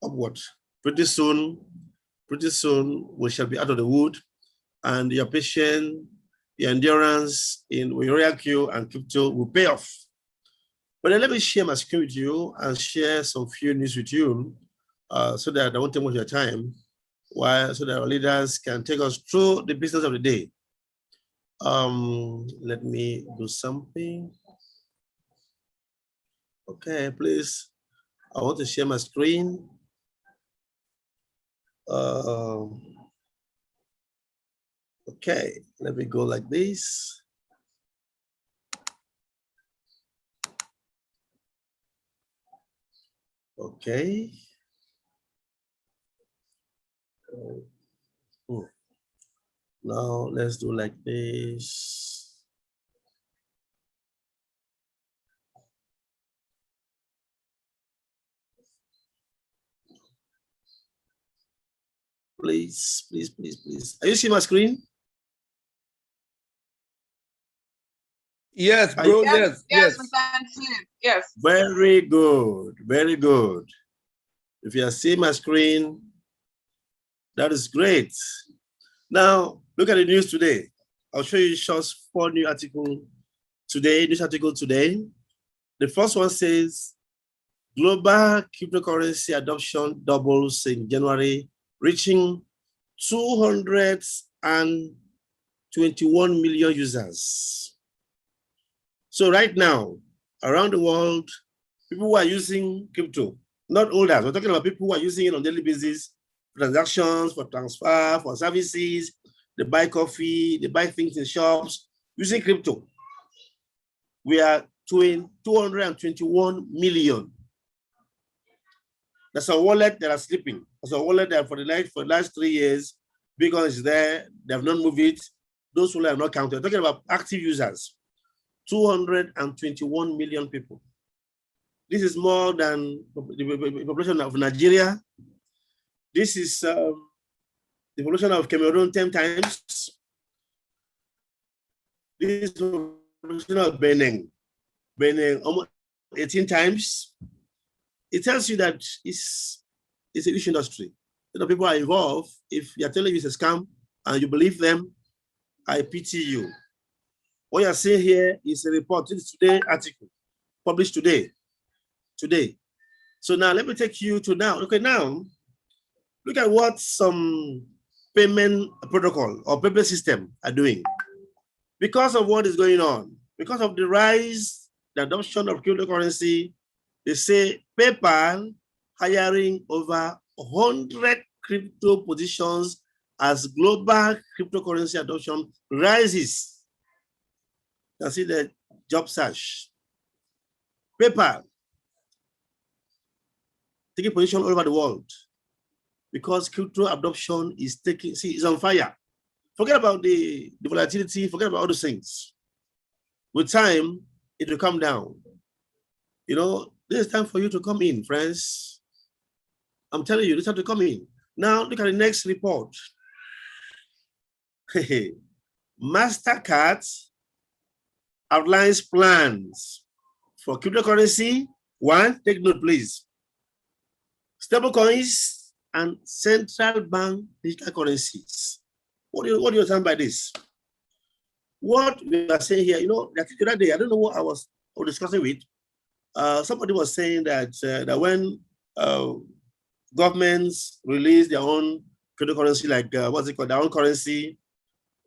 upward. Pretty soon, we shall be out of the wood, and your patience, your endurance in Royal Q and crypto will pay off. But then let me share my screen with you and share some few news with you so that I won't take much of your time, so that our leaders can take us through the business of the day. Let me do something. Okay, please. I want to share my screen. Okay, let me go like this. Okay. Now let's do like this. Please, please, please, please. Are you seeing my screen? Yes, bro. Yes. We can see it. Yes. Very good. Very good. If you are seeing my screen, that is great. Now, look at the news today. I'll show you just 4 new articles today, news article today. The first one says, global cryptocurrency adoption doubles in January, reaching 221 million users. So right now, around the world, people who are using crypto, not holders, we're talking about people who are using it on a daily basis, for transactions, for transfer, for services, they buy coffee, they buy things in shops, using crypto. We are 221 million. That's a wallet that are sleeping. That's a wallet that for the last 3 years, Bitcoin is there, they have not moved it. Those who are not counted. We're talking about active users, 221 million people. This is more than the population of Nigeria. This is the population of Cameroon 10 times. This is the population of Benin almost 18 times. It tells you that it's a huge industry. People are involved. If you're telling you it's a scam and you believe them, I pity you. What you're seeing here is a report. This is today's article, published today. So now let me take you to now. Okay, now look at what some payment protocol or payment system are doing. Because of what is going on, because of the rise, the adoption of cryptocurrency, they say PayPal hiring over 100 crypto positions as global cryptocurrency adoption rises. You can see the job search. PayPal taking position all over the world because crypto adoption is on fire. Forget about the volatility, forget about all those things. With time, it will come down. You know, this is time for you to come in, friends. I'm telling you, this time to come in. Now, look at the next report. MasterCard outlines plans for cryptocurrency. 1, take note, please. Stablecoins and central bank digital currencies. What do you understand by this? What we are saying here, you know, the other day, I don't know what I was discussing with. Somebody was saying that that when governments release their own cryptocurrency, like what's it called, their own currency,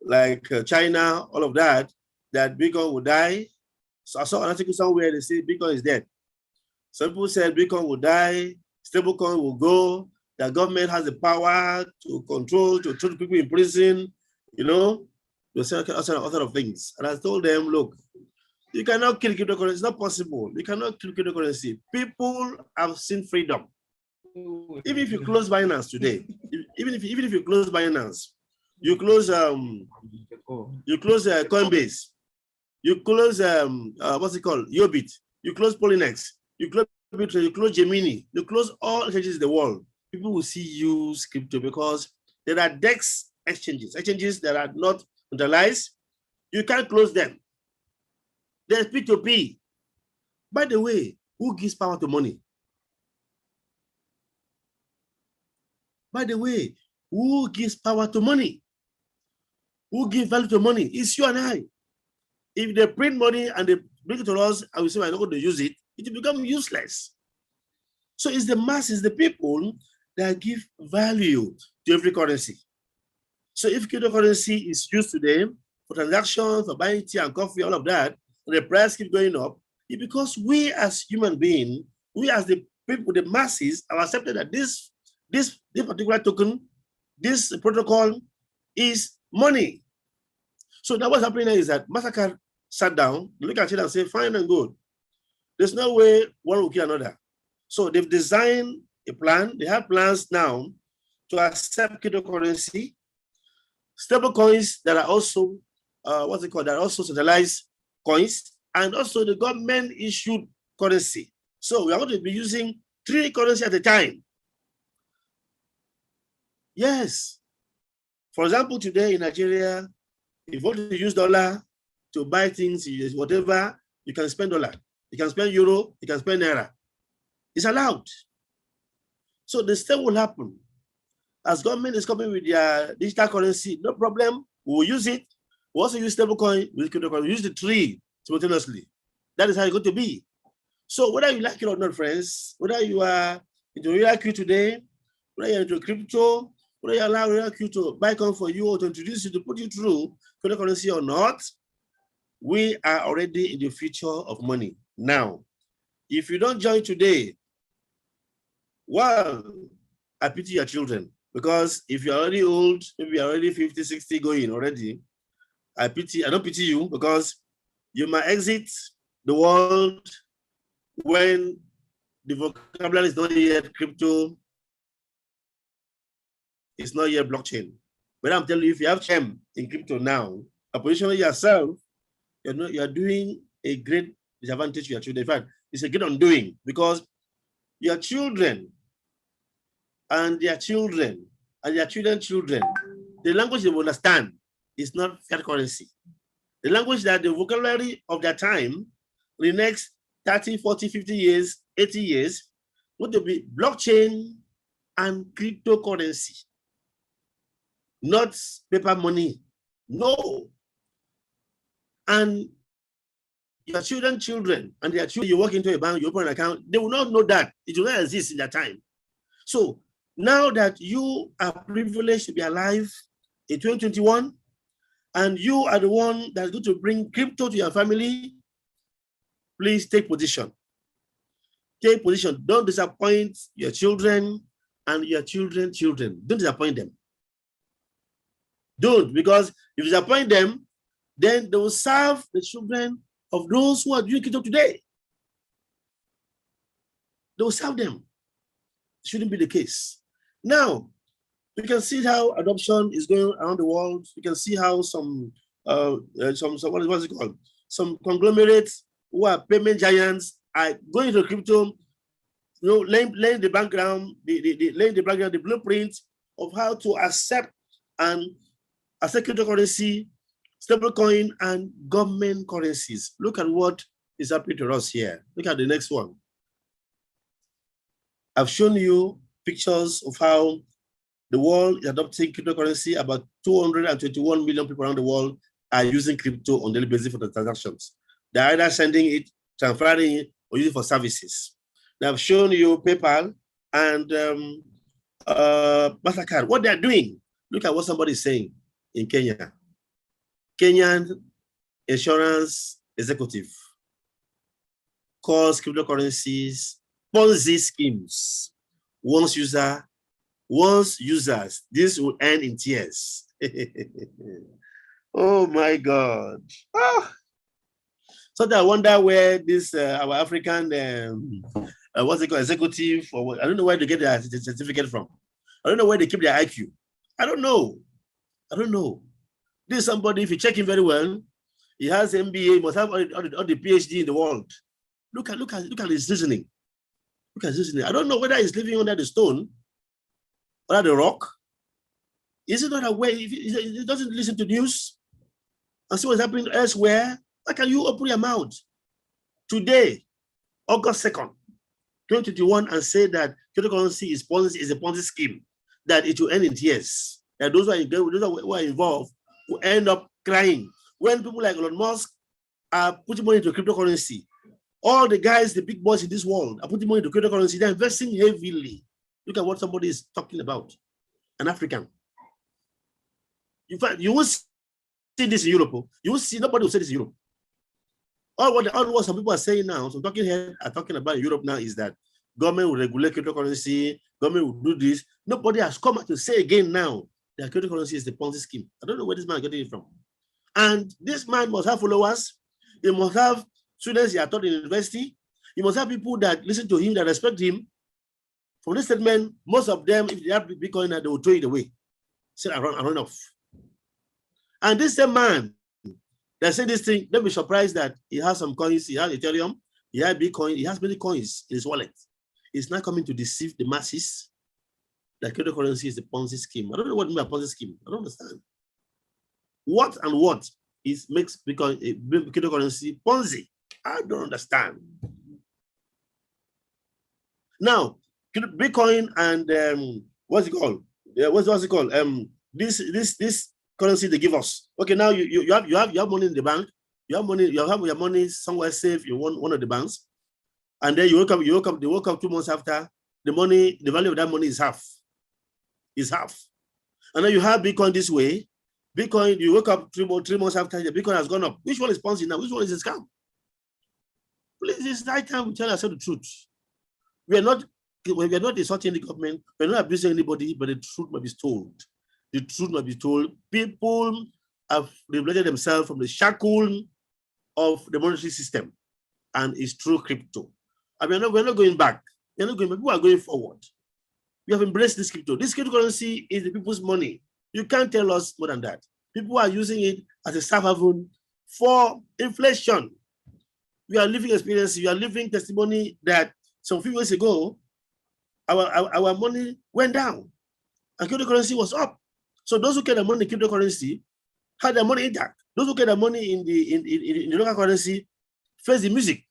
like China, all of that, that Bitcoin will die. So I saw an article somewhere they say Bitcoin is dead. Some people said Bitcoin will die, stablecoin will go, the government has the power to control, to throw people in prison, you know, to say all sort of things. And I told them, look, you cannot kill cryptocurrency. It's not possible. You cannot kill cryptocurrency. People have seen freedom. Even if you close Binance today, even if you close Binance, you close Coinbase, you close what's it called, Yobit, you close Polynex, you close Gemini, you close all exchanges in the world. People will see use crypto because there are DEX exchanges that are not centralized. You can't close them. There's P2P. By the way, who gives power to money? By the way, who gives power to money? Who gives value to money? It's you and I. If they print money and they bring it to us, and we say we're not going to use it, it will become useless. So it's the masses, the people that give value to every currency. So if cryptocurrency is used today for transactions, for buying tea and coffee, all of that, and the price keeps going up, it's because we as human beings, we as the people, the masses, have accepted that this particular token, this protocol is money. So now what's happening is that MasterCard sat down, look at it and say, fine and good. There's no way one will kill another. So they've designed a plan. They have plans now to accept cryptocurrency, stable coins that are also, that are also centralized coins, and also the government issued currency. So we are going to be using 3 currencies at a time. Yes. For example, today in Nigeria, if you want to use dollar to buy things, whatever, you can spend dollar. You can spend euro, you can spend naira. It's allowed. So the same will happen. As government is coming with their digital currency, no problem. We will use it. We also use stablecoin, we use the 3 simultaneously. That is how it's going to be. So whether you like it or not, friends, whether you are into real Q today, whether you're into crypto, whether you allow real Q to buy coin for you or to introduce you to put you through cryptocurrency or not, we are already in the future of money. Now, if you don't join today, well, I pity your children, because if you're already old, maybe you're already 50, 60 going already, I don't pity you, because you might exit the world when the vocabulary is not yet crypto, it's not yet blockchain. But I'm telling you, if you have CHEM in crypto now, positioning yourself, you're doing a great disadvantage to your children. In fact, it's a great undoing, because your children and their children and their children's children, the language they will understand is not fiat currency. The language that the vocabulary of their time, the next 30, 40, 50 years, 80 years, would be blockchain and cryptocurrency, not paper money. No. And your children and their children, you walk into a bank, you open an account, they will not know that. It will not exist in their time. So now that you are privileged to be alive in 2021, and you are the one that's going to bring crypto to your family, please take position. Take position. Don't disappoint your children and your children's children. Don't disappoint them. Don't, because if you disappoint them, then they will serve the children of those who are doing crypto today. They will serve them. It shouldn't be the case. Now, you can see how adoption is going around the world. You can see how some what's it called? Some conglomerates who are payment giants are going to crypto, laying the background, the blueprint of how to accept cryptocurrency, stablecoin, and government currencies. Look at what is happening to us here. Look at the next one. I've shown you pictures of how the world is adopting cryptocurrency. About 221 million people around the world are using crypto on a daily basis for the transactions. They're either sending it, transferring it, or using it for services. Now I've shown you PayPal and MasterCard, what they're doing. Look at what somebody is saying in Kenya. Kenyan insurance executive calls cryptocurrencies Ponzi schemes. Once users, this will end in tears. Oh my God. Oh. So I wonder where this our African executive, or I don't know where they get their certificate from. I don't know where they keep their IQ. I don't know. This is somebody, if you check him very well, he has MBA, must have all the PhD in the world. Look at his reasoning. Look at his reasoning. I don't know whether he's living under the stone or the rock. Is it not aware? If he doesn't listen to news and see what's happening elsewhere, how can you open your mouth today, August 2nd, 2021, and say that cryptocurrency is a Ponzi scheme? that it will end in tears. And those who are involved will end up crying. When people like Elon Musk are putting money into cryptocurrency, all the guys, the big boys in this world are putting money into cryptocurrency, they're investing heavily. Look at what somebody is talking about, an African. In fact, you won't see this in Europe. You will see, nobody will say this in Europe. All what some people are saying now, some talking here are talking about in Europe now is that government will regulate cryptocurrency, government will do this. Nobody has come out to say again now that cryptocurrency is the Ponzi scheme. I don't know where this man is getting it from. And this man must have followers. He must have students he are taught in university. He must have people that listen to him, that respect him. From this statement, most of them, if they have Bitcoin, they will throw it away. Say, I run off. And this same man that said this thing, don't be surprised that he has some coins, he has Ethereum, he has Bitcoin, he has many coins in his wallet. He's not coming to deceive the masses that cryptocurrency is the Ponzi scheme. I don't know what you mean by Ponzi scheme. I don't understand. What and what makes Bitcoin cryptocurrency Ponzi? I don't understand. Now, Bitcoin and what's it called? What's it called? This currency they give us. Okay, now you have money in the bank. You have your money somewhere safe in one of the banks, and then you wake up 2 months after, the value of that money is half. And then you have Bitcoin this way. Bitcoin, you wake up 3 months after, the Bitcoin has gone up. Which one is Ponzi now? Which one is a scam? Please, it's right time we tell ourselves the truth. We are not insulting the government, we're not abusing anybody, but the truth must be told. The truth must be told. People have liberated themselves from the shackle of the monetary system, and it's through crypto. I mean, we're not going back. We're not going back. People are going forward. We have embraced this crypto. This cryptocurrency is the people's money. You can't tell us more than that. People are using it as a safe haven for inflation. We are living experience. We are living testimony that some few years ago, our money went down and cryptocurrency was up. So those who get their money in cryptocurrency had their money intact. Those who get their money in the local currency face the music.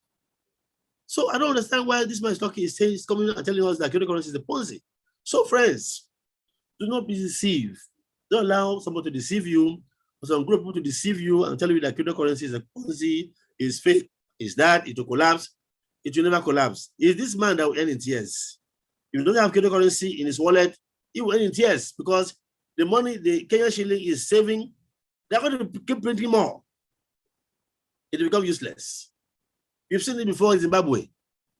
So I don't understand why this man is talking. He's coming and telling us that cryptocurrency is the Ponzi. So friends, do not be deceived. Don't allow someone to deceive you, or some group of people to deceive you and tell you that cryptocurrency is a Ponzi, is fake, is that, it will collapse. It will never collapse. It's this man that will end in tears. If you don't have cryptocurrency in his wallet, he will end in tears because the money the Kenyan shilling is saving, they're going to keep printing more. It will become useless. You've seen it before in Zimbabwe,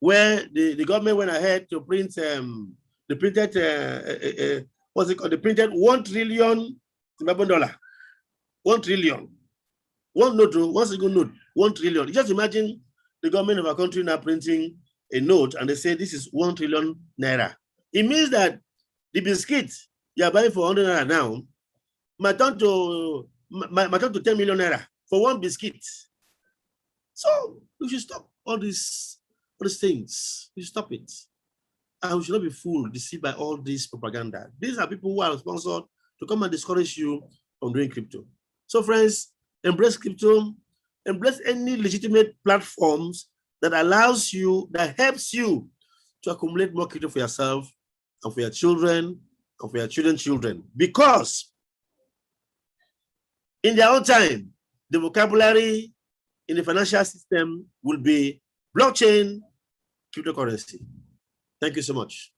where the government went ahead to print, they printed, what's it called? They printed $1 trillion Zimbabwean dollar. 1 trillion. One single note, 1 trillion. Just imagine the government of our country now printing a note and they say this is 1 trillion naira. It means that the biscuit you are buying for 100 naira now might turn to 10 million naira for one biscuit. So we should stop all these things. We should stop it. And we should not be fooled, deceived by all this propaganda. These are people who are sponsored to come and discourage you from doing crypto. So friends, embrace crypto, embrace any legitimate platforms that allows you, that helps you to accumulate more crypto for yourself and for your children and for your children's children. Because in their own time, the vocabulary in the financial system will be blockchain, cryptocurrency. Thank you so much.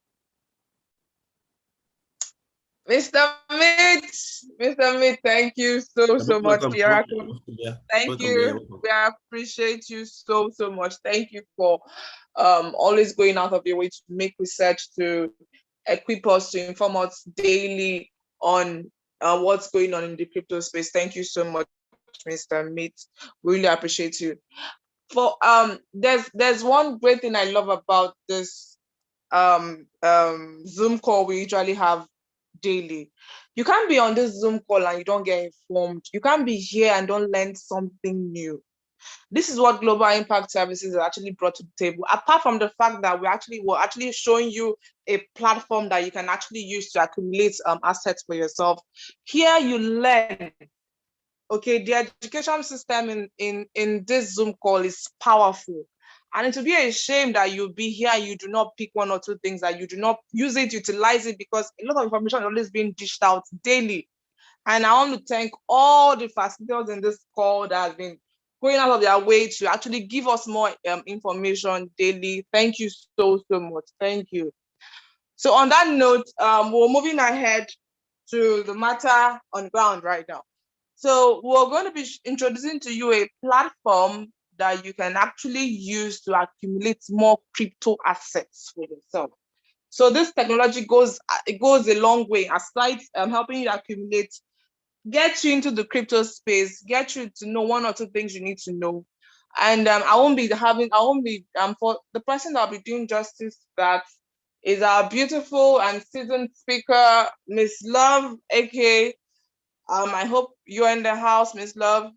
Mr. Meet, thank you so much for your Thank you. We appreciate you so much. Thank you for always going out of your way to make research, to equip us, to inform us daily on what's going on in the crypto space. Thank you so much, Mr. Meet. Really appreciate you. For there's one great thing I love about this Zoom call we usually have daily. You can't be on this Zoom call and you don't get informed. You can't be here and don't learn something new. This is what Global Impact Services has actually brought to the table. Apart from the fact that we're actually showing you a platform that you can actually use to accumulate assets for yourself. Here you learn. Okay, the education system in this Zoom call is powerful. And it would be a shame that you'll be here and you do not pick one or two things, that you do not use it, utilize it, because a lot of information is always being dished out daily. And I want to thank all the facilitators in this call that have been going out of their way to actually give us more information daily. Thank you so much. Thank you. So on that note, we're moving ahead to the matter on ground right now. So we're going to be introducing to you a platform that you can actually use to accumulate more crypto assets for yourself. So this technology goes a long way, aside helping you accumulate, get you into the crypto space, get you to know one or two things you need to know. And for the person that'll be doing justice, that is our beautiful and seasoned speaker, Miss Love, aka I hope you're in the house, Miss Love.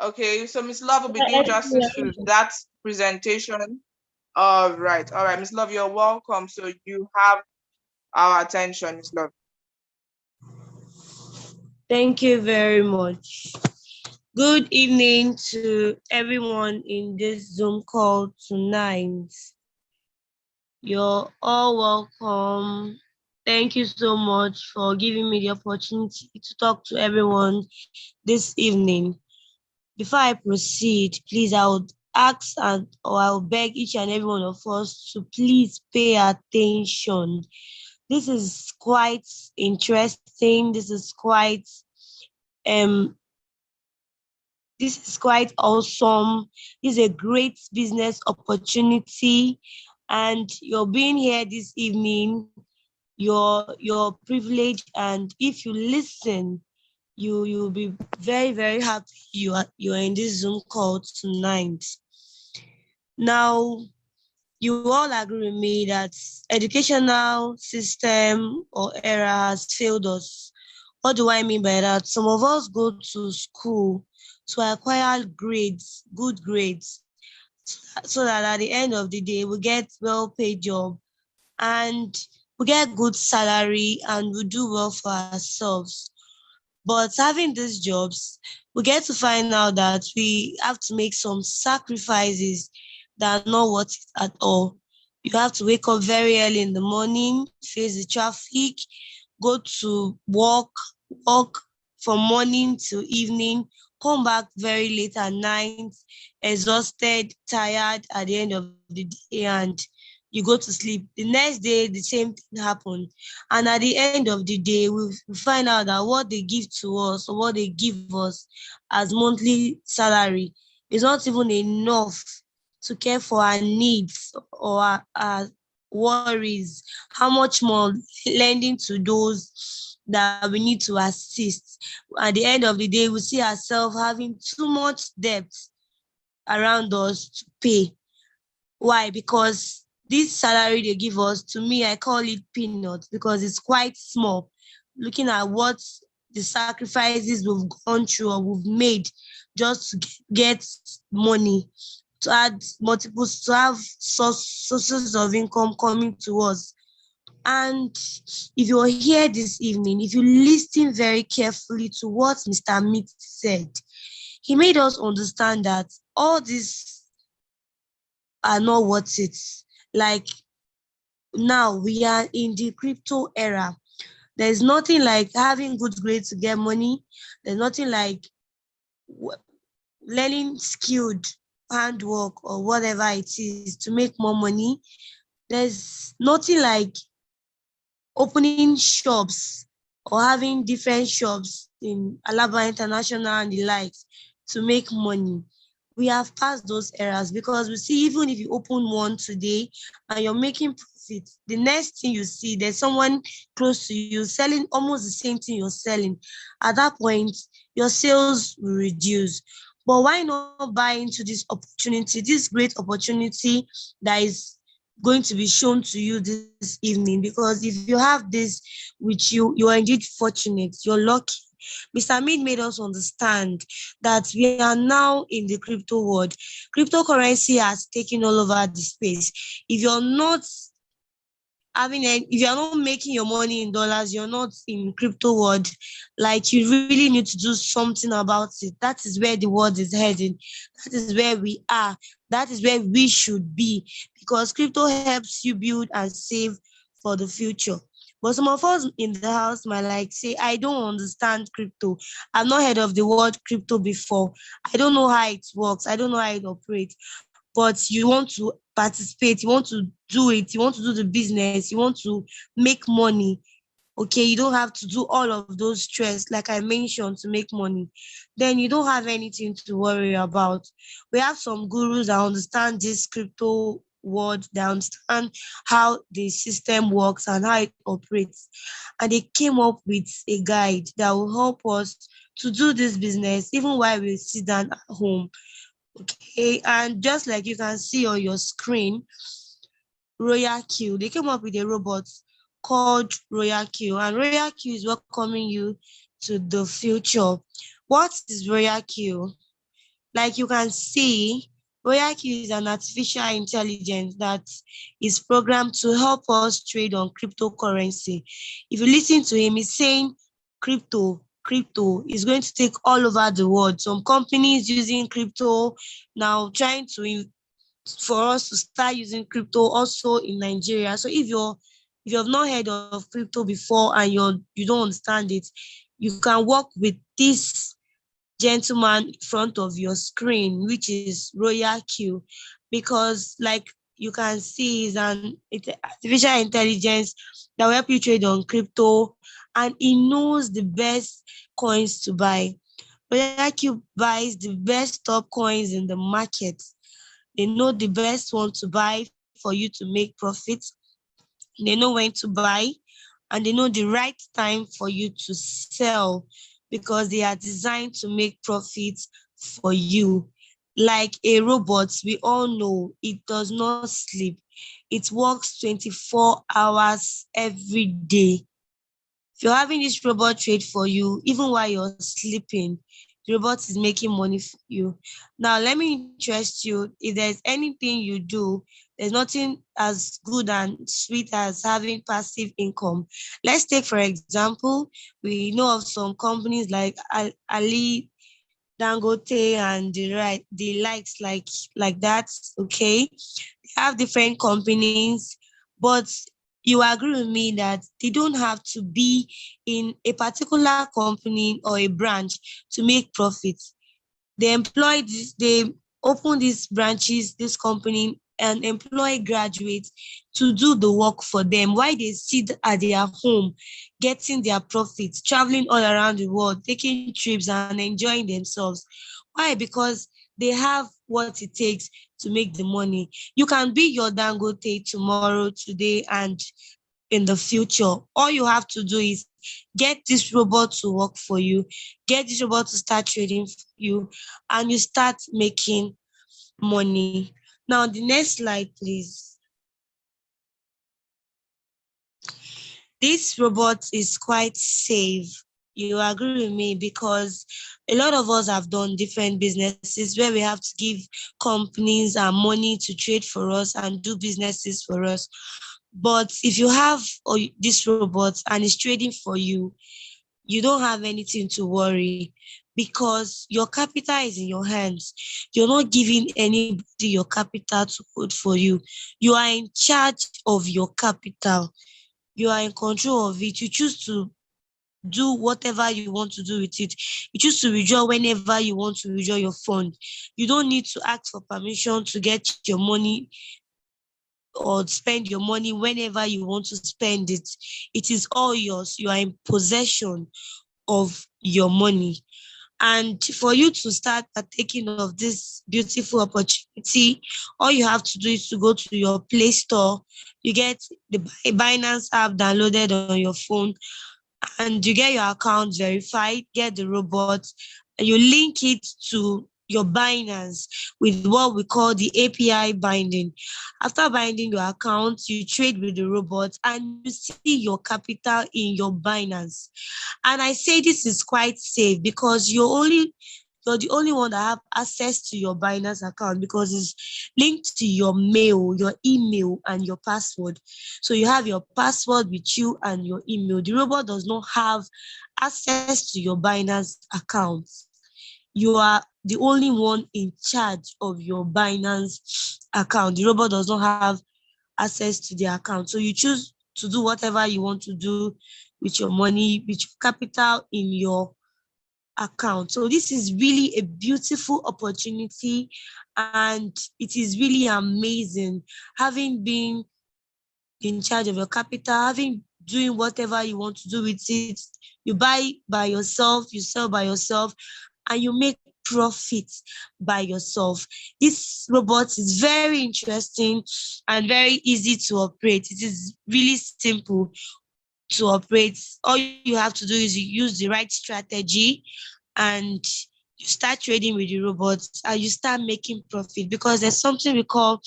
Okay, so Miss Love will be doing justice to that presentation. All right, Miss Love, you're welcome. So you have our attention, Miss Love. Thank you very much. Good evening to everyone in this Zoom call tonight. You're all welcome. Thank you so much for giving me the opportunity to talk to everyone this evening. Before I proceed, please, I would ask or I will beg each and every one of us to please pay attention. This is quite interesting. This is quite awesome. This is a great business opportunity, and you're being here this evening. You're privileged, and if you listen, you'll be very, very happy you're in this Zoom call tonight. Now, you all agree with me that educational system or era has failed us. What do I mean by that? Some of us go to school to acquire grades, good grades, so that at the end of the day, we get well-paid job and we get good salary and we do well for ourselves. But having these jobs, we get to find out that we have to make some sacrifices that are not worth it at all. You have to wake up very early in the morning, face the traffic, go to work from morning to evening, come back very late at night, exhausted, tired at the end of the day, and you go to sleep. The next day, the same thing happened. And at the end of the day, we find out that what they give to us or what they give us as monthly salary is not even enough to care for our needs or our worries. How much more lending to those that we need to assist? At the end of the day, we see ourselves having too much debt around us to pay. Why? Because this salary they give us, to me, I call it peanuts because it's quite small. Looking at what the sacrifices we've gone through or we've made just to get money, to add multiples, to have sources of income coming to us. And if you're here this evening, if you listen very carefully to what Mr. Meat said, he made us understand that all these are not worth it. Like, now we are in the crypto era. There's nothing like having good grades to get money. There's nothing like learning skilled handwork or whatever it is to make more money. There's nothing like opening shops or having different shops in Alaba International and the likes to make money. We have passed those eras because we see even if you open one today and you're making profit, the next thing you see, there's someone close to you selling almost the same thing you're selling. At that point, your sales will reduce. But why not buy into this opportunity, this great opportunity that is going to be shown to you this evening? Because if you have this with you, you are indeed fortunate, you're lucky. Mr. Mead made us understand that we are now in the crypto world. Cryptocurrency has taken all over the space. If you're not if you're not making your money in dollars, you're not in crypto world, like you really need to do something about it. That is where the world is heading. That is where we are. That is where we should be, because crypto helps you build and save for the future. But some of us in the house might like say, I don't understand crypto. I've not heard of the word crypto before. I don't know how it works. I don't know how it operates. But you want to participate, you want to do it, you want to do the business, you want to make money. Okay, you don't have to do all of those stress, like I mentioned, to make money. Then you don't have anything to worry about. We have some gurus that understand this crypto world, that understand how the system works and how it operates. And they came up with a guide that will help us to do this business even while we sit down at home. Okay, and just like you can see on your screen, Royal Q, they came up with a robot called Royal Q, and Royal Q is welcoming you to the future. What is Royal Q? Like you can see, Royal Q is an artificial intelligence that is programmed to help us trade on cryptocurrency. If you listen to him, he's saying crypto is going to take all over the world. Some companies using crypto now, trying to for us to start using crypto also in Nigeria. So if you have not heard of crypto before and you don't understand it, you can work with this gentleman in front of your screen, which is Royal Q, because like you can see, is an artificial intelligence that will help you trade on crypto, and he knows the best coins to buy. Royal Q buys the best top coins in the market. They know the best one to buy for you to make profit. They know when to buy, and they know the right time for you to sell, because they are designed to make profits for you. Like a robot, we all know it does not sleep. It works 24 hours every day. If you're having this robot trade for you, even while you're sleeping, the robot is making money for you. Now, let me interest you. If there's anything you do, there's nothing as good and sweet as having passive income. Let's take, for example, we know of some companies like Ali, Dangote, and the likes like that. Okay, they have different companies, but you agree with me that they don't have to be in a particular company or a branch to make profits. They open these branches, this company, and employ graduates to do the work for them while they sit at their home, getting their profits, traveling all around the world, taking trips and enjoying themselves. Why? Because they have what it takes to make the money. You can be your Dangote tomorrow, today, and in the future. All you have to do is get this robot to work for you, get this robot to start trading for you, and you start making money. Now, the next slide, please. This robot is quite safe. You agree with me, because a lot of us have done different businesses where we have to give companies our money to trade for us and do businesses for us. But if you have this robot and it's trading for you, you don't have anything to worry, because your capital is in your hands. You're not giving anybody your capital to hold for you. You are in charge of your capital. You are in control of it. You choose to do whatever you want to do with it. You choose to withdraw whenever you want to withdraw your fund. You don't need to ask for permission to get your money or spend your money whenever you want to spend it. It is all yours. You are in possession of your money. And for you to start partaking of this beautiful opportunity, all you have to do is to go to your Play Store. You get the Binance app downloaded on your phone, and you get your account verified, get the robot, and you link it to your Binance with what we call the API binding. After binding your account, you trade with the robot and you see your capital in your Binance. And I say this is quite safe because you're only You're the only one that have access to your Binance account because it's linked to your mail, your email, and your password. So you have your password with you and your email. The robot does not have access to your Binance account. You are the only one in charge of your Binance account. The robot does not have access to the account. So you choose to do whatever you want to do with your money, with your capital in your account. So this is really a beautiful opportunity, and it is really amazing having been in charge of your capital, having doing whatever you want to do with it. You buy by yourself, you sell by yourself, and you make profit by yourself. This robot is very interesting and very easy to operate. It is really simple to operate. All you have to do is you use the right strategy and you start trading with the robots and you start making profit, because there's something we call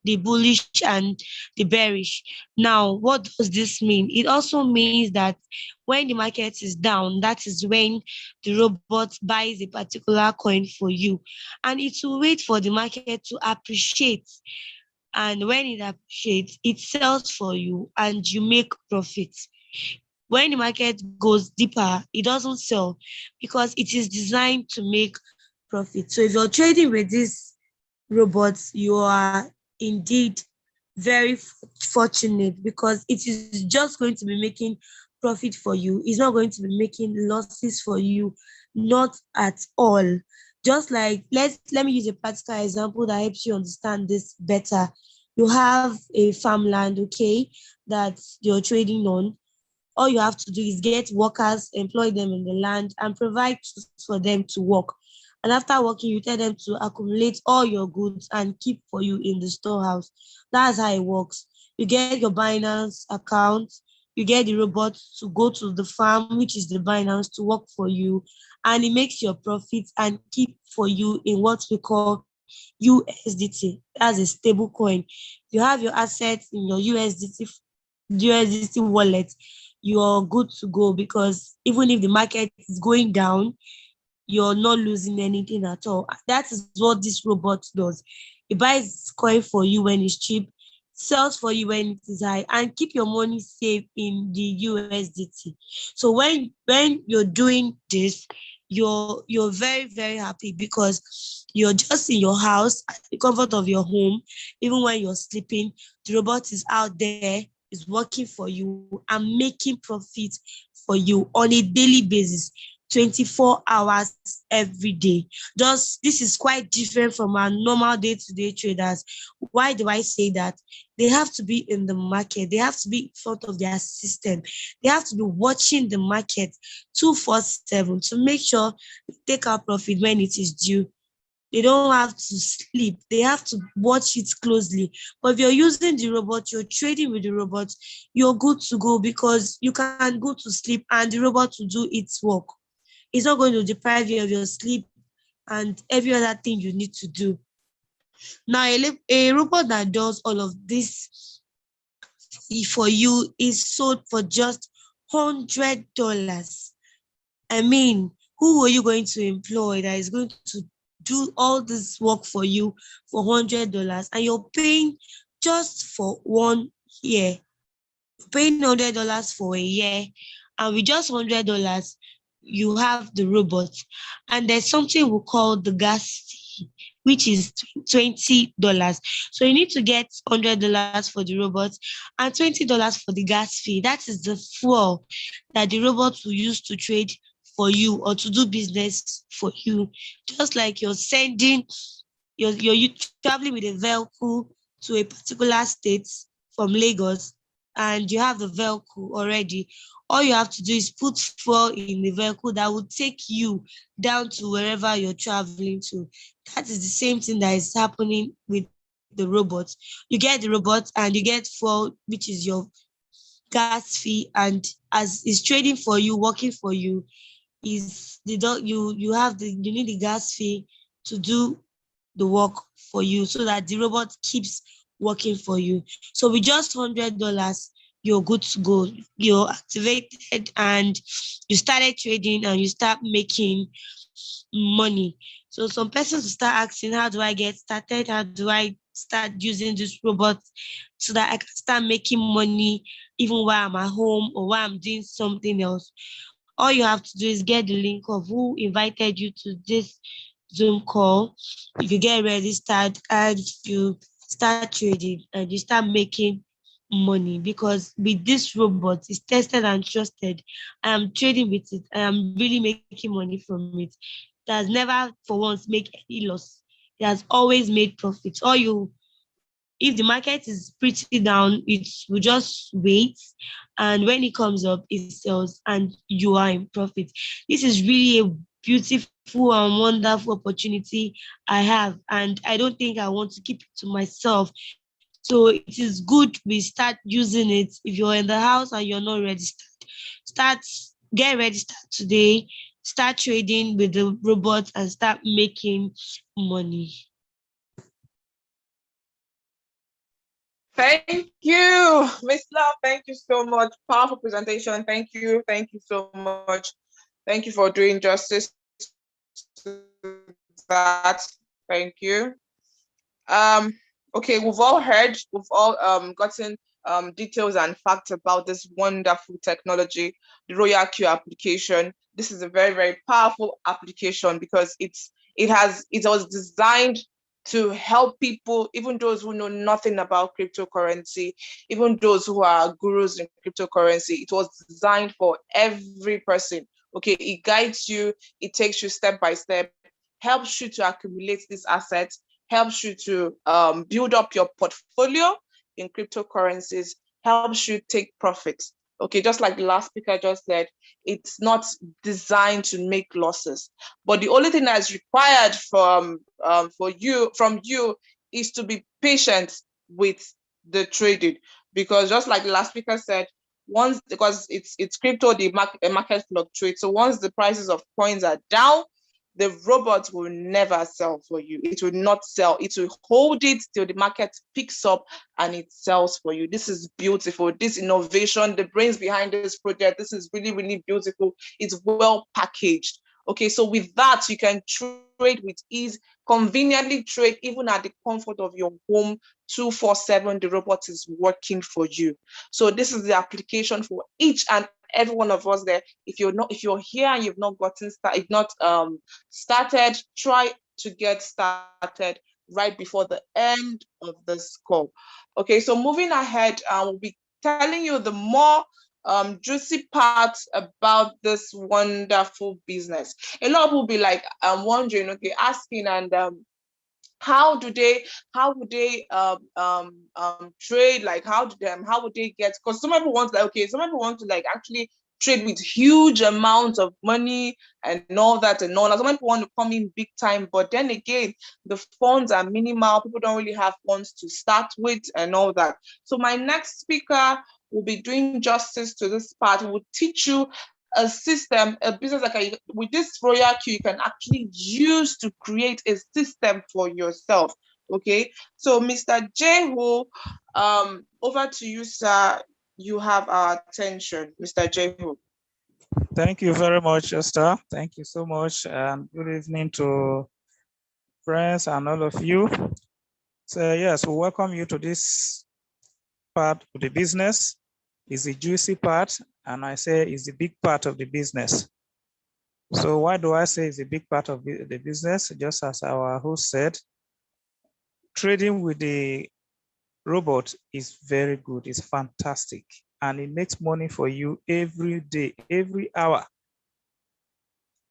the bullish and the bearish. Now, what does this mean? It also means that when the market is down, that is when the robot buys a particular coin for you, and it will wait for the market to appreciate. And when it appreciates, it sells for you and you make profit. When the market goes deeper, it doesn't sell because it is designed to make profit. So if you're trading with these robots, you are indeed very fortunate, because it is just going to be making profit for you. It's not going to be making losses for you, not at all. Just like, let me use a practical example that helps you understand this better. You have a farmland, okay, that you're trading on. All you have to do is get workers, employ them in the land, and provide tools for them to work. And after working, you tell them to accumulate all your goods and keep for you in the storehouse. That's how it works. You get your Binance account, you get the robot to go to the farm, which is the Binance, to work for you, and it makes your profits and keep for you in what we call USDT. That's a stable coin. You have your assets in your USDT wallet, you're good to go, because even if the market is going down, you're not losing anything at all. That is what this robot does. It buys coin for you when it's cheap, sells for you when it is high, and keep your money safe in the USDT. So when you're doing this, you're very, very happy, because you're just in your house at the comfort of your home. Even when you're sleeping, the robot is out there, is working for you and making profit for you on a daily basis, 24 hours every day. Just this is quite different from our normal day-to-day traders. Why do I say that? They have to be in the market. They have to be in front of their system. They have to be watching the market 24/7 to make sure they take out profit when it is due. They don't have to sleep. They have to watch it closely. But if you're using the robot, you're trading with the robot, you're good to go, because you can go to sleep and the robot will do its work. It's not going to deprive you of your sleep and every other thing you need to do. Now, a robot that does all of this for you is sold for just $100. I mean, who are you going to employ that is going to do all this work for you for $100, and you're paying just for 1 year? You're paying $100 for a year, and with just $100, you have the robot. And there's something we call the gas fee, which is $20. So you need to get $100 for the robot and $20 for the gas fee. That is the fuel that the robot will use to trade for you or to do business for you. Just like you're sending, you're traveling with a vehicle to a particular state from Lagos, and you have the vehicle already. All you have to do is put fuel in the vehicle that will take you down to wherever you're traveling to. That is the same thing that is happening with the robot. You get the robot and you get fuel, which is your gas fee, and as it's trading for you, working for you, is you have the you need the gas fee to do the work for you, so that the robot keeps working for you. So with just $100, you're good to go. You're activated and you started trading and you start making money. So some persons will start asking, how do I get started? How do I start using this robot so that I can start making money even while I'm at home or while I'm doing something else? All you have to do is get the link of who invited you to this Zoom call. You get registered and you start trading and you start making money, because with this robot, it's tested and trusted. I am trading with it. I am really making money from it. It has never for once made any loss. It has always made profits. All you If the market is pretty down, it will just wait, and when it comes up, it sells, and you are in profit. This is really a beautiful and wonderful opportunity I have, and I don't think I want to keep it to myself. So it is good we start using it. If you're in the house and you're not registered, start get registered today. Start trading with the robots and start making money. Thank you, Miss Love. Thank you so much. Powerful presentation. Thank you. Thank you so much. Thank you for doing justice to that. Thank you. Okay, we've all heard, we've all gotten details and facts about this wonderful technology, the Royal Q application. This is a very, very powerful application because it was designed to help people, even those who know nothing about cryptocurrency, even those who are gurus in cryptocurrency. It was designed for every person. Okay, it guides you, it takes you step by step, helps you to accumulate these assets, helps you to build up your portfolio in cryptocurrencies, helps you take profits. Okay, just like the last speaker just said, it's not designed to make losses. But the only thing that's required from you is to be patient with the trading, because just like the last speaker said, because it's crypto, the market fluctuates. So once the prices of coins are down, the robot will never sell for you. It will not sell. It will hold it till the market picks up and it sells for you. This is beautiful. This innovation, the brains behind this project, this is really, really beautiful. It's well packaged. Okay, so with that, you can trade with ease, conveniently trade even at the comfort of your home. 24/7, the robot is working for you. So this is the application for each and every one of us there. If you're here and you've not started, try to get started right before the end of this call. Okay, so moving ahead, we'll be telling you the more juicy parts about this wonderful business. A lot of people will be like, I'm wondering, okay, asking, and how would they trade? Like, how would they get? Because some people want, like, okay, some people want to like actually trade with huge amounts of money and all that and all that. Some people want to come in big time, but then again, the funds are minimal. People don't really have funds to start with and all that. So my next speaker will be doing justice to this part. Will teach you a system, a business like with this Royal Q, you can actually use to create a system for yourself. Okay, so Mr. JEHU, over to you, sir. You have our attention, Mr. JEHU. Thank you very much, Esther. Thank you so much, and good evening to friends and all of you. So yes, we welcome you to this part of the business. It's the juicy part, and I say it's the big part of the business. So why do I say it's a big part of the business? Just as our host said, trading with the robot is very good, it's fantastic, and it makes money for you every day, every hour.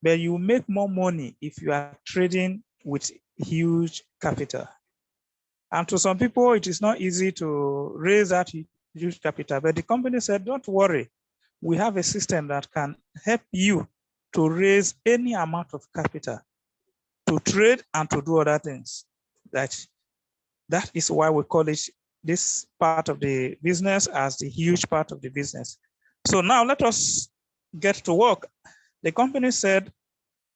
But you make more money if you are trading with huge capital. And to some people, it is not easy to raise that huge capital, but the company said, don't worry, we have a system that can help you to raise any amount of capital to trade and to do other things. That is why we call it, this part of the business, as the huge part of the business. So now let us get to work. The company said,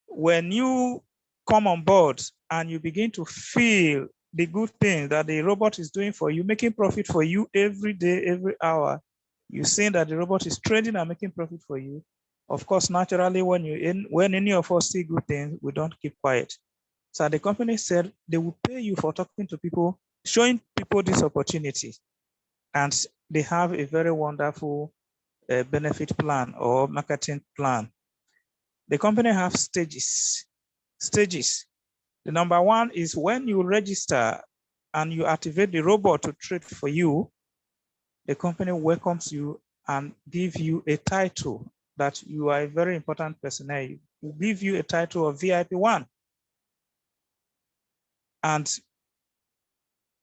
when you come on board and you begin to feel the good thing that the robot is doing for you, making profit for you every day, every hour, You're seeing that the robot is trading and making profit for you. Of course, naturally, when any of us see good things, we don't keep quiet. So the company said they will pay you for talking to people, showing people this opportunity. And they have a very wonderful benefit plan or marketing plan. The company have stages. The number one is when you register and you activate the robot to trade for you, the company welcomes you and give you a title that you are a very important personnel. Will give you a title of VIP1. And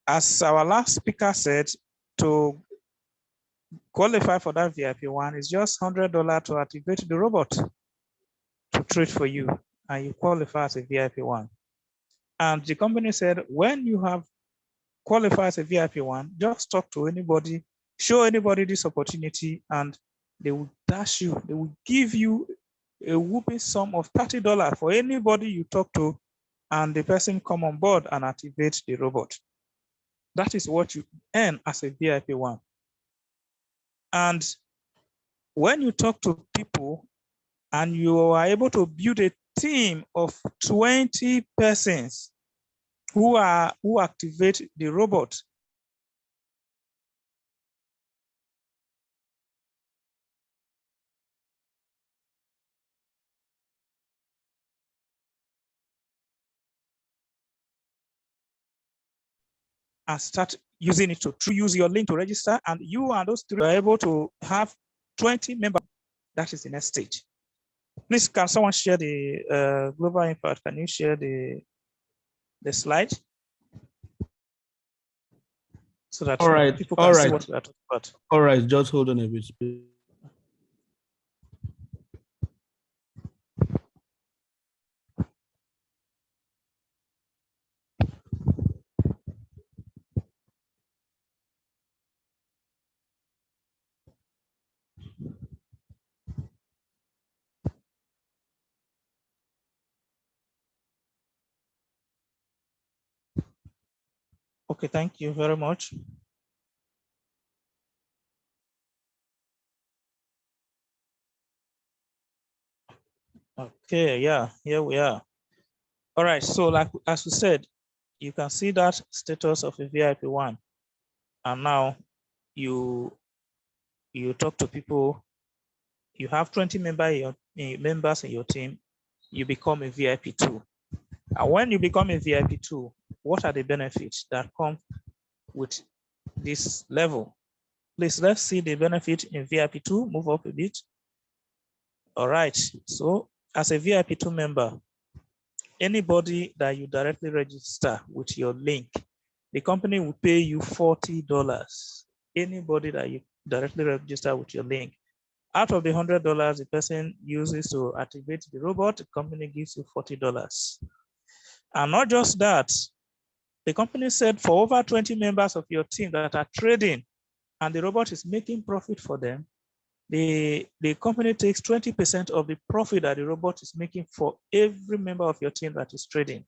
as our last speaker said, to qualify for that VIP1 is just $100 to activate the robot to trade for you, and you qualify as a VIP1. And the company said, when you have qualified as a VIP1, just talk to anybody, show anybody this opportunity, and they will dash you, they will give you a whooping sum of $30 for anybody you talk to, and the person come on board and activate the robot. That is what you earn as a VIP1. And when you talk to people and you are able to build a team of 20 persons who activate the robot, and start using it to use your link to register, and you and those three are able to have 20 members. That is the next stage. Please, can someone share the global impact? Can you share the slide? So that people can see what we are talking about. All right, just hold on a bit, please. Okay, thank you very much. Okay, yeah, here we are. All right, so like as we said, you can see that status of a VIP1, and now you talk to people. You have 20 members in your team. You become a VIP2. And when you become a VIP2, what are the benefits that come with this level? Please, let's see the benefit in VIP2. Move up a bit. All right, so as a VIP2 member, anybody that you directly register with your link, the company will pay you $40. Anybody that you directly register with your link. Out of the $100 the person uses to activate the robot, the company gives you $40. And not just that, the company said for over 20 members of your team that are trading and the robot is making profit for them, the company takes 20% of the profit that the robot is making for every member of your team that is trading.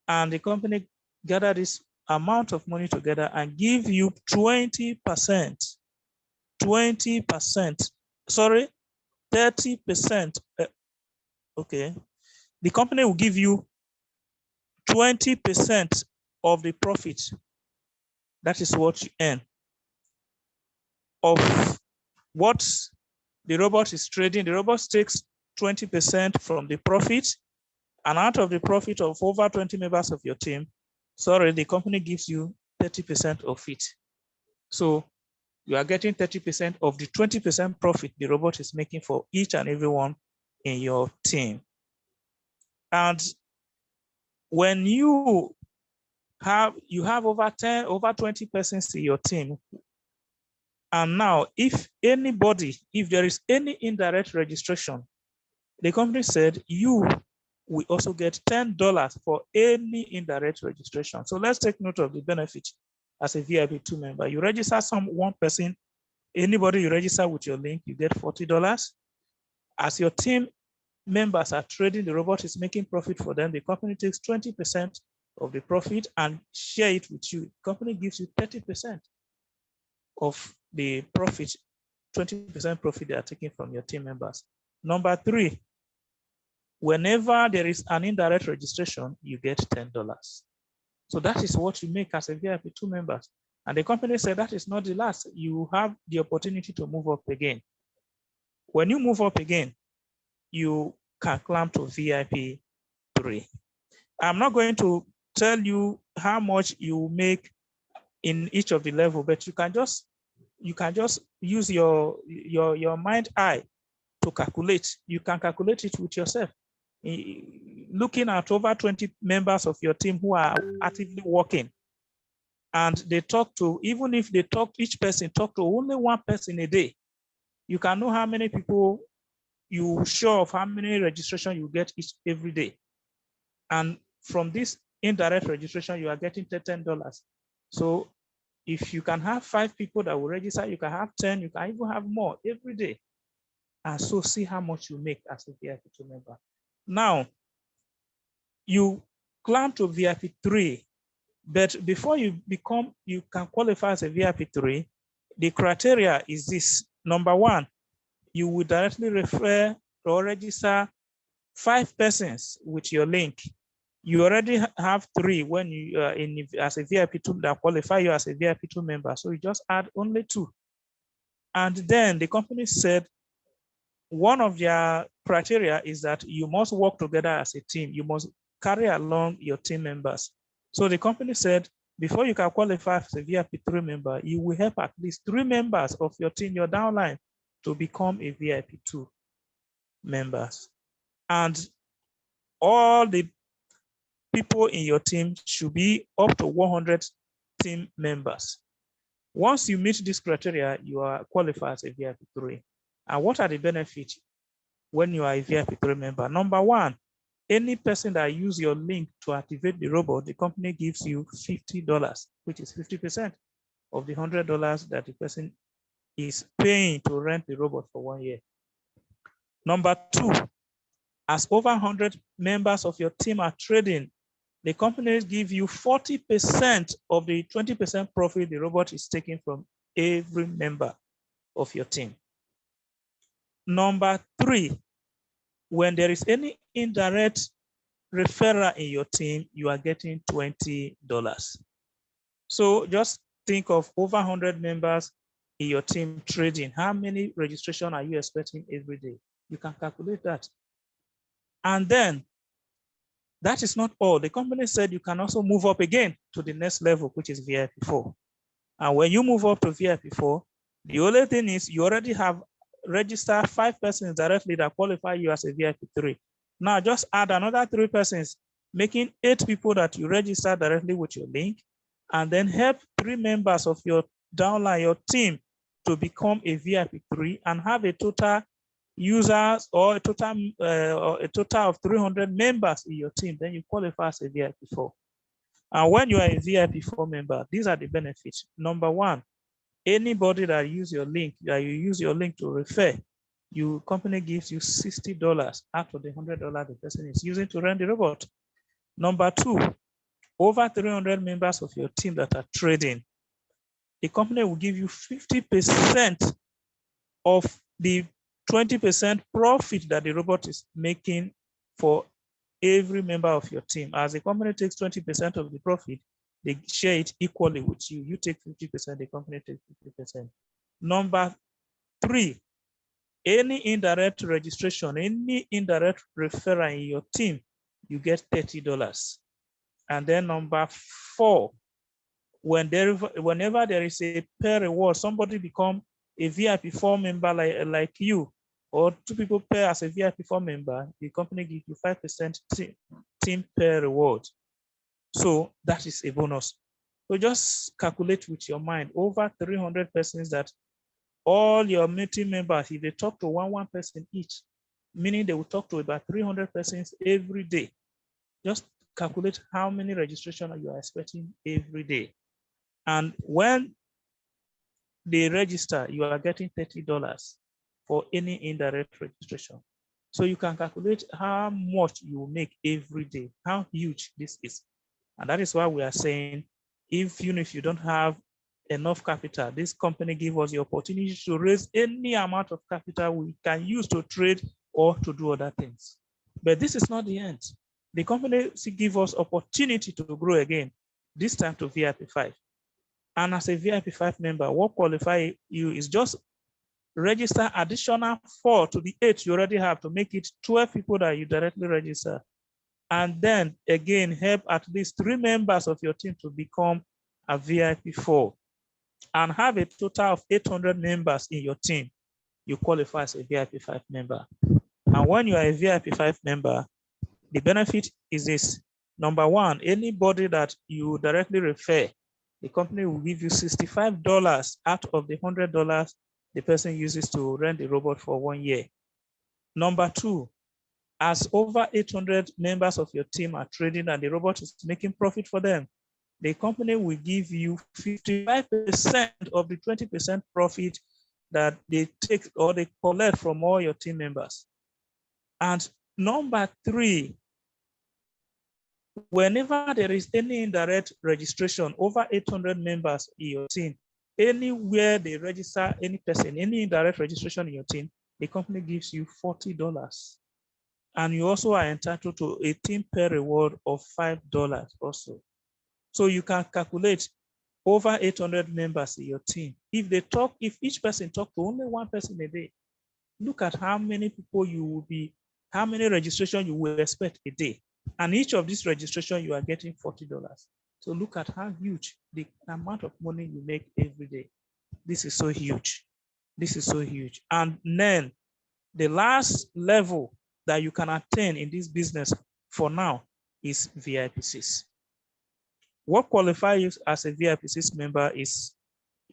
And the company gather this amount of money together and give you 20%, 30%. Okay. The company will give you 20% of the profit. That is what you earn of what the robot is trading. The robot takes 20% from the profit, and out of the profit of over 20 members of your team, the company gives you 30% of it. So you are getting 30% of the 20% profit the robot is making for each and everyone in your team. And when you have over 20 persons in your team, and now if there is any indirect registration, the company said you will also get $10 for any indirect registration. So let's take note of the benefit as a VIP2 member. You register one person, anybody you register with your link, you get $40. As your team members are trading, the robot is making profit for them. The company takes 20% of the profit and share it with you. The company gives you 30% of the profit 20% profit they are taking from your team members. Number 3, whenever there is an indirect registration, you get $10. So that is what you make as a VIP 2 members. And the company said that is not the last. You have the opportunity to move up again. When you move up again, you can climb to VIP 3. I'm not going to tell you how much you make in each of the level, but you can just use your mind eye to calculate. You can calculate it with yourself. Looking at over 20 members of your team who are actively working, and they talk to, even if they talk, each person talk to only one person a day, you can know how many people you show of how many registration you get every day. And from this indirect registration, you are getting $10. So if you can have 5 people that will register, you can have 10, you can even have more every day. And so see how much you make as a VIP 2 member. Now, you climb to VIP 3, but before you can qualify as a VIP 3, the criteria is this. Number 1, you will directly refer or register 5 persons with your link. You already have 3 when you are as a VIP 2 that qualify you as a VIP 2 member. So you just add only 2. And then the company said one of their criteria is that you must work together as a team. You must carry along your team members. So the company said, before you can qualify as a VIP 3 member, you will help at least 3 members of your team, your downline, to become a VIP 2 members. And all the people in your team should be up to 100 team members. Once you meet this criteria, you are qualified as a VIP 3. And what are the benefits when you are a VIP 3 member? Number 1, any person that use your link to activate the robot, the company gives you $50, which is 50% of the $100 that the person is paying to rent the robot for 1 year. Number 2, as over 100 members of your team are trading, the companies give you 40% of the 20% profit the robot is taking from every member of your team. Number 3, when there is any indirect referral in your team, you are getting $20. So just think of over 100 members in your team trading. How many registration are you expecting every day? You can calculate that. And then that is not all. The company said you can also move up again to the next level, which is VIP 4. And when you move up to VIP 4, the only thing is you already have registered 5 persons directly that qualify you as a VIP 3. Now just add another 3 persons, making 8 people that you register directly with your link, and then help 3 members of your downline, your team, to become a VIP 3 and have a total users or a total of 300 members in your team. Then you qualify as a VIP 4. And when you are a VIP 4 member, these are the benefits. Number 1, anybody that use your link, that you use your link to refer, your company gives you $60 out of the $100 the person is using to rent the robot. Number 2, over 300 members of your team that are trading, the company will give you 50% of the 20% profit that the robot is making for every member of your team. As the company takes 20% of the profit, they share it equally with you. You take 50%, the company takes 50%. Number 3, any indirect registration, any indirect referral in your team, you get $30. And then number 4, whenever there is a pay reward, somebody become a VIP 4 member like you, or 2 people pay as a VIP 4 member, the company gives you 5% team pay reward. So that is a bonus. So just calculate with your mind, over 300 persons that all your team members, if they talk to one person each, meaning they will talk to about 300 persons every day. Just calculate how many registrations you are expecting every day. And when they register, you are getting $30 for any indirect registration. So you can calculate how much you make every day, how huge this is. And that is why we are saying, even if you don't have enough capital. This company gives us the opportunity to raise any amount of capital we can use to trade or to do other things. But this is not the end. The company gives us opportunity to grow again, this time to VIP 5. And as a VIP 5 member, what qualifies you is just register additional 4 to the 8 you already have to make it 12 people that you directly register. And then again, help at least 3 members of your team to become a VIP 4 and have a total of 800 members in your team. You qualify as a VIP 5 member. And when you are a VIP 5 member, the benefit is this. Number one, anybody that you directly refer, the company will give you $65 out of the $100 the person uses to rent the robot for 1 year. Number two, as over 800 members of your team are trading and the robot is making profit for them, the company will give you 55% of the 20% profit that they take or they collect from all your team members. And number three, whenever there is any indirect registration, over 800 members in your team, anywhere they register any person, any indirect registration in your team, the company gives you $40. And you also are entitled to a team pay reward of $5 also. So you can calculate over 800 members in your team. If each person talk to only one person a day, look at how many people you will be, how many registration you will expect a day. And each of these registration, you are getting $40. So look at how huge the amount of money you make every day. This is so huge. This is so huge. And then the last level that you can attain in this business for now is VIP6. What qualifies you as a VIP6 member is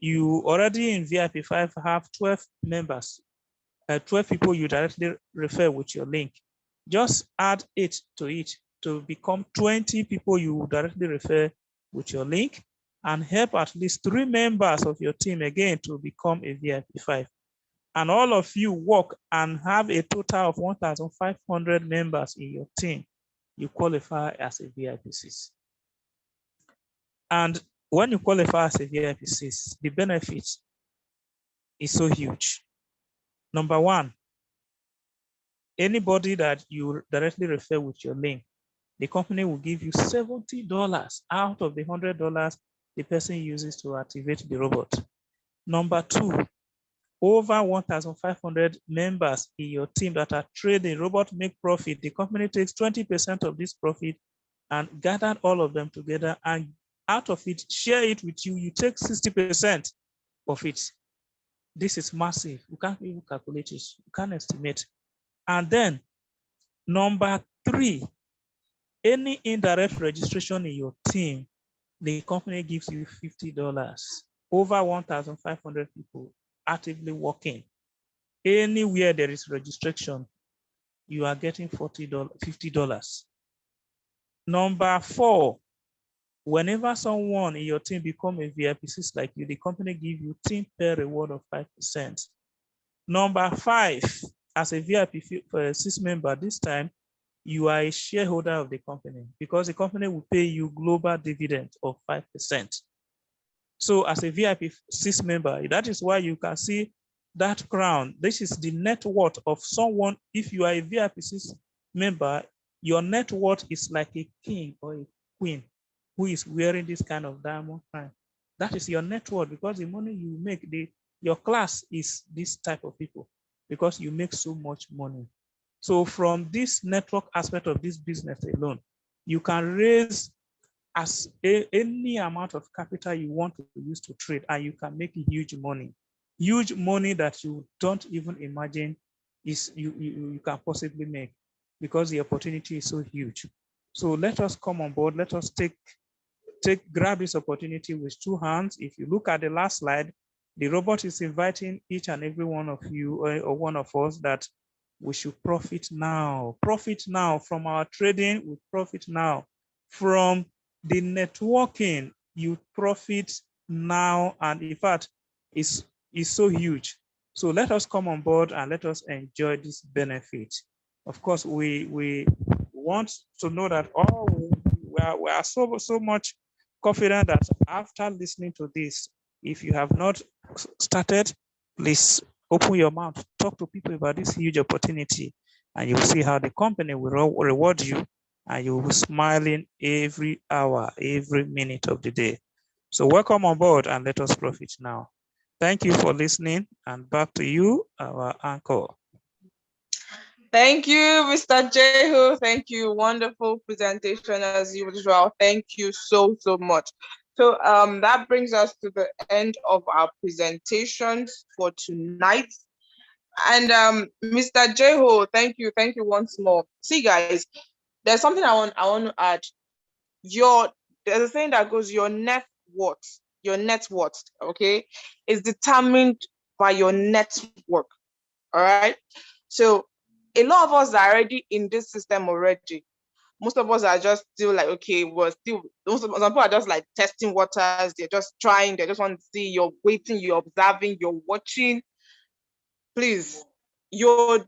you already in VIP 5 have 12 members, 12 people you directly refer with your link. Just add 8 to it to become 20 people you directly refer with your link and help at least 3 members of your team again to become a VIP 5. And all of you work and have a total of 1,500 members in your team, you qualify as a VIP 6. And when you qualify as a VIP 6, the benefit is so huge. Number one, anybody that you directly refer with your link, the company will give you $70 out of the $100 the person uses to activate the robot. Number two, over 1,500 members in your team that are trading robot make profit, the company takes 20% of this profit and gather all of them together and out of it, share it with you. You take 60% of it. This is massive. You can't even calculate it. You can't estimate. And then number three, any indirect registration in your team, the company gives you $50. Over 1,500 people actively working. Anywhere there is registration, you are getting $50. Number four, whenever someone in your team become a VIP6 like you, the company give you team pay reward of 5%. Number five, as a VIP6 member, this time you are a shareholder of the company because the company will pay you global dividend of 5%. So as a VIP6 member, that is why you can see that crown. This is the net worth of someone. If you are a VIP6 member, your net worth is like a king or a queen who is wearing this kind of diamond crown. That is your net worth because the money you make, your class is this type of people because you make so much money. So from this network aspect of this business alone, you can raise any amount of capital you want to use to trade, and you can make huge money that you don't even imagine you can possibly make because the opportunity is so huge. So let us come on board. Let us grab this opportunity with 2 hands. If you look at the last slide, the robot is inviting each and every one of you or one of us that we should profit now. Profit now from our trading. We profit now from the networking. You profit now, and in fact, it's so huge. So let us come on board and let us enjoy this benefit. Of course, we want to know that we are so much confident that after listening to this, If you have not started, please open your mouth, talk to people about this huge opportunity, and you'll see how the company will reward you, and you will be smiling every hour, every minute of the day. So welcome on board, and let us profit now. Thank you for listening, and back to you, our anchor. Thank you, Mr. JEHU. Thank you. Wonderful presentation as usual. Thank you so much. So that brings us to the end of our presentations for tonight. And Mr. JEHU, thank you once more. See, guys, there's something I want to add. There's a saying that goes, your net worth, okay, is determined by your network. All right. So a lot of us are already in this system already. Most of us are just still like, okay, some people are just like testing waters. They're just trying. They just want to see. You're waiting. You're observing. You're watching. Please, I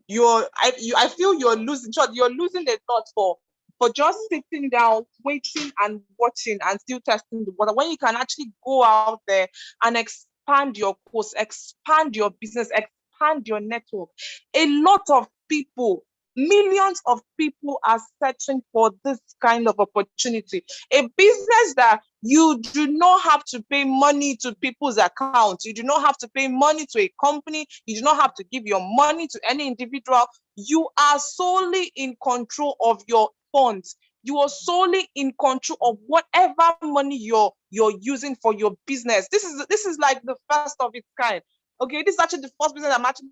feel you're losing. You're losing the thought for just sitting down, waiting and watching and still testing the water, when you can actually go out there and expand your course, expand your business, expand your network. A lot of people, millions of people are searching for this kind of opportunity. A business that you do not have to pay money to people's accounts. You do not have to pay money to a company. You do not have to give your money to any individual. You are solely in control of your funds. You are solely in control of whatever money you're using for your business. This is like the first of its kind. Okay, this is actually the first business I'm actually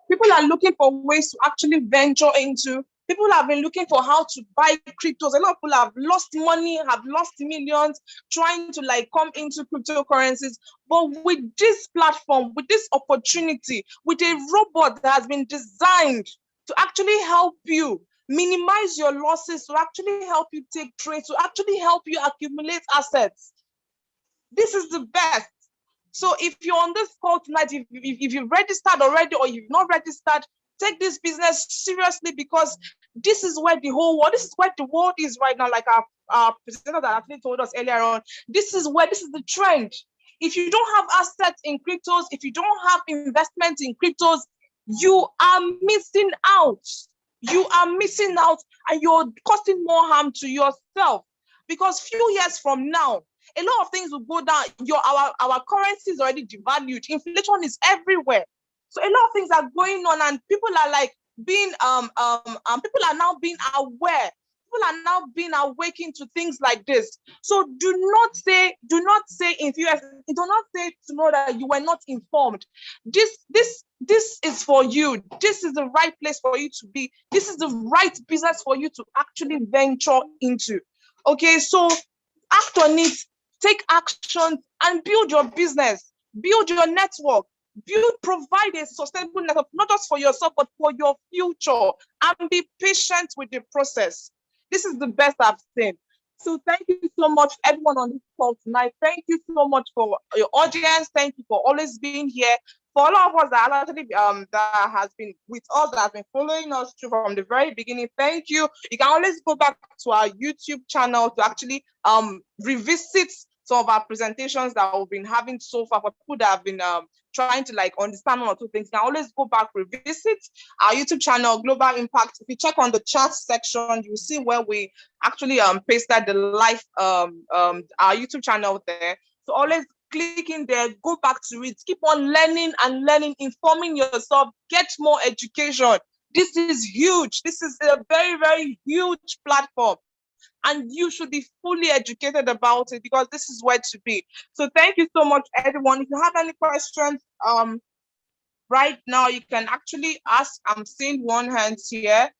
people are looking for ways to actually venture into. People have been looking for how to buy cryptos. A lot of people have lost money, have lost millions trying to like come into cryptocurrencies. But with this platform, with this opportunity, with a robot that has been designed to actually help you minimize your losses, to actually help you take trades, to actually help you accumulate assets, this is the best. So if you're on this call tonight, if you've registered already or you've not registered, take this business seriously, because this is where the world is right now. Like our presenter that actually told us earlier on, this is the trend. If you don't have assets in cryptos, if you don't have investment in cryptos, you are missing out. You are missing out, and you're causing more harm to yourself, because few years from now, a lot of things will go down. Our currency is already devalued. Inflation is everywhere. So a lot of things are going on, and people are like being people are now being aware. People are now being awakened to things like this. So do not say in few years, do not say to know that you were not informed. This is for you. This is the right place for you to be. This is the right business for you to actually venture into. Okay, so act on it. Take action and build your business, build your network, provide a sustainable network, not just for yourself, but for your future, and be patient with the process. This is the best I've seen. So thank you so much, everyone on this call tonight. Thank you so much for your audience. Thank you for always being here. For all of us that actually that has been with us, that has been following us through from the very beginning, thank you. You can always go back to our YouTube channel to actually revisit some of our presentations that we've been having so far. For people that have been trying to like understand one or two things, you can always go back, revisit our YouTube channel, Global Impact. If you check on the chat section, you see where we actually pasted the live our YouTube channel there. So always click in there, go back to it, keep on learning and learning, informing yourself, get more education. This is huge. This is a very, very huge platform, and you should be fully educated about it, because this is where to be. So thank you so much, everyone. If you have any questions right now, you can actually ask. I'm seeing one hand here.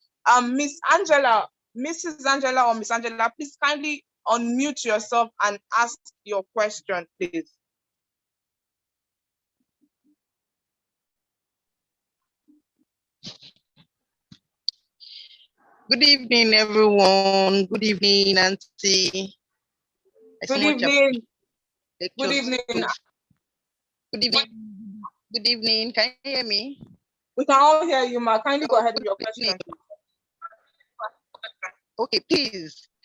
Miss Angela, Mrs. Angela or Miss Angela, please kindly unmute yourself and ask your question, please. Good evening, everyone. Good evening, Nancy. Good evening. Good evening. Good evening. Good evening. Can you hear me? We can all hear you, Ma. Kindly go ahead with your question. Okay, please.